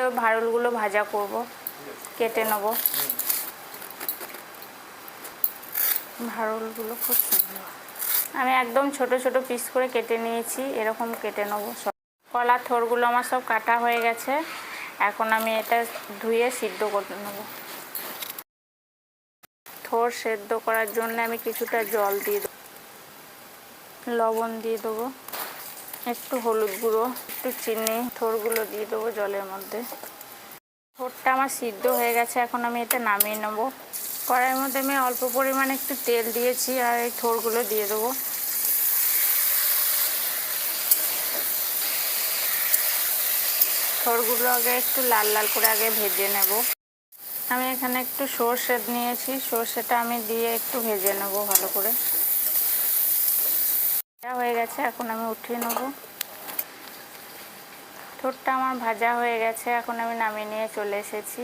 ওই ভারুলগুলো ভাজা করব, কেটে নেব। ভারুলগুলো খুব সুন্দর, আমি একদম ছোট ছোট পিস করে কেটে নিয়েছি, এরকম কেটে নেব সব। কলার থোড়গুলো আমার সব কাটা হয়ে গেছে, এখন আমি এটা ধুয়ে সিদ্ধ করে নেব। থোড় সেদ্ধ করার জন্য আমি কিছুটা জল দিয়ে দেবো, লবণ দিয়ে দেবো, একটু হলুদ গুঁড়ো, একটু চিনি, থোড়গুলো দিয়ে দেবো জলের মধ্যে। থোড়টা আমার সিদ্ধ হয়ে গেছে, এখন আমি এটা নামিয়ে নেব। কড়াইয়ের মধ্যে আমি অল্প পরিমাণে একটু তেল দিয়েছি আর এই থোড়গুলো দিয়ে দেবো। থোড়গুলো আগে একটু লাল লাল করে আগে ভেজে নেব। আমি এখানে একটু সর্ষে নিয়েছি, সর্ষেটা আমি দিয়ে একটু ভেজে নেব ভালো করে। হয়ে গেছে, এখন আমি উঠিয়ে নেব। থোড়টা আমার ভাজা হয়ে গেছে, এখন আমি নামিয়ে নিয়ে চলে এসেছি।